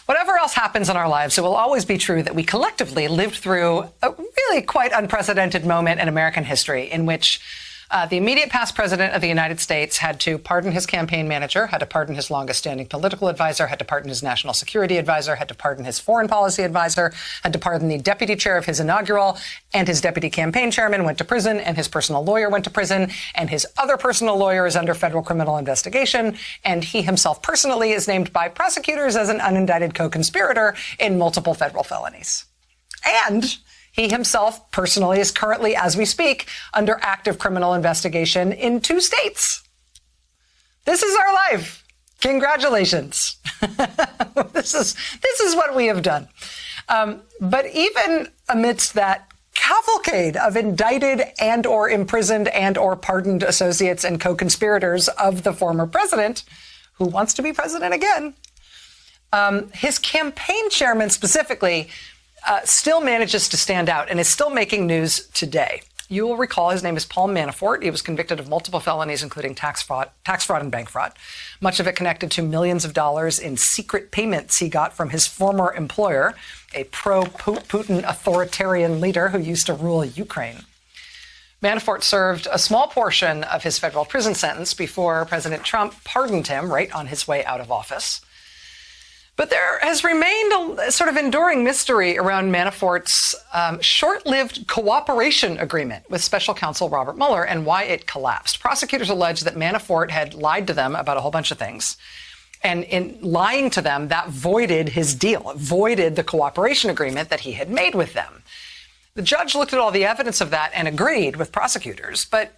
Whatever else happens in our lives, it will always be true that we collectively lived through a really quite unprecedented moment in American history in which the immediate past president of the United States had to pardon his campaign manager, had to pardon his longest standing political advisor, had to pardon his national security advisor, had to pardon his foreign policy advisor, had to pardon the deputy chair of his inaugural, and his deputy campaign chairman went to prison, and his personal lawyer went to prison, and his other personal lawyer is under federal criminal investigation, and he himself personally is named by prosecutors as an unindicted co-conspirator in multiple federal felonies. And he himself personally is currently, as we speak, under active criminal investigation in 2 states. This is our life. Congratulations. This is what we have done. But even amidst that cavalcade of indicted and or imprisoned and or pardoned associates and co-conspirators of the former president, who wants to be president again, his campaign chairman specifically still manages to stand out and is still making news today. You will recall his name is Paul Manafort. He was convicted of multiple felonies, including tax fraud and bank fraud, much of it connected to millions of dollars in secret payments he got from his former employer, a pro-Putin authoritarian leader who used to rule Ukraine. Manafort served a small portion of his federal prison sentence before President Trump pardoned him right on his way out of office. But there has remained a sort of enduring mystery around Manafort's short-lived cooperation agreement with special counsel Robert Mueller and why it collapsed. Prosecutors allege that Manafort had lied to them about a whole bunch of things. And in lying to them, that voided his deal, voided the cooperation agreement that he had made with them. The judge looked at all the evidence of that and agreed with prosecutors, but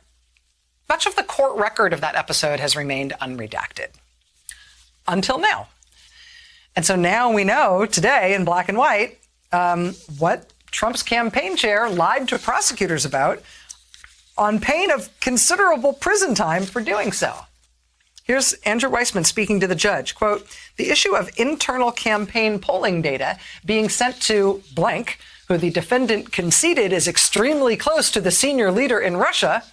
much of the court record of that episode has remained unredacted. Until now. And so now we know today in black and white what Trump's campaign chair lied to prosecutors about on pain of considerable prison time for doing so. Here's Andrew Weissman speaking to the judge. Quote, the issue of internal campaign polling data being sent to blank, who the defendant conceded is extremely close to the senior leader in Russia,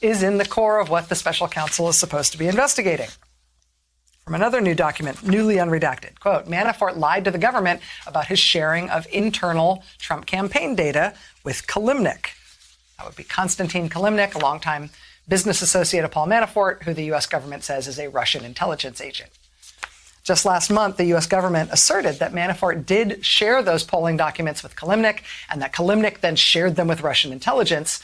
is in the core of what the special counsel is supposed to be investigating. From another new document, newly unredacted, quote, Manafort lied to the government about his sharing of internal Trump campaign data with Kilimnik. That would be Konstantin Kilimnik, a longtime business associate of Paul Manafort, who the U.S. government says is a Russian intelligence agent. Just last month, the U.S. government asserted that Manafort did share those polling documents with Kilimnik and that Kilimnik then shared them with Russian intelligence.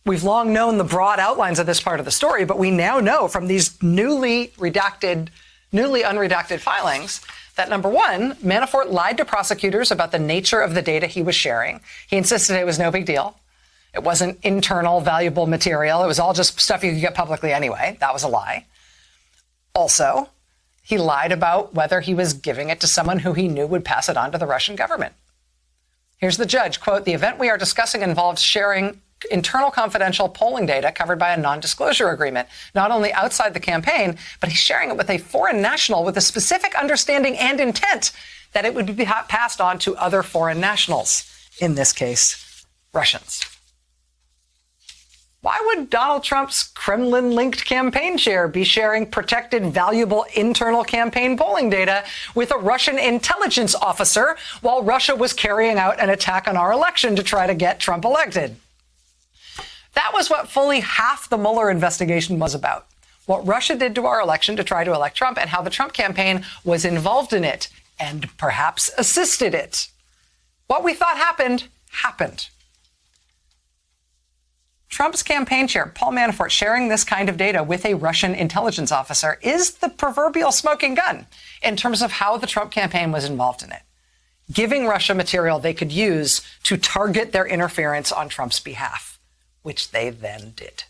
We've long known the broad outlines of this part of the story, but we now know from these newly unredacted filings that, number one, Manafort lied to prosecutors about the nature of the data he was sharing. He insisted it was no big deal. It wasn't internal, valuable material. It was all just stuff you could get publicly anyway. That was a lie. Also, he lied about whether he was giving it to someone who he knew would pass it on to the Russian government. Here's the judge, quote, the event we are discussing involves sharing internal confidential polling data covered by a non-disclosure agreement, not only outside the campaign, but he's sharing it with a foreign national with a specific understanding and intent that it would be passed on to other foreign nationals, in this case, Russians. Why would Donald Trump's Kremlin-linked campaign chair be sharing protected, valuable internal campaign polling data with a Russian intelligence officer while Russia was carrying out an attack on our election to try to get Trump elected? That was what fully half the Mueller investigation was about. What Russia did to our election to try to elect Trump and how the Trump campaign was involved in it and perhaps assisted it. What we thought happened, happened. Trump's campaign chair, Paul Manafort, sharing this kind of data with a Russian intelligence officer is the proverbial smoking gun in terms of how the Trump campaign was involved in it, giving Russia material they could use to target their interference on Trump's behalf, which they then did.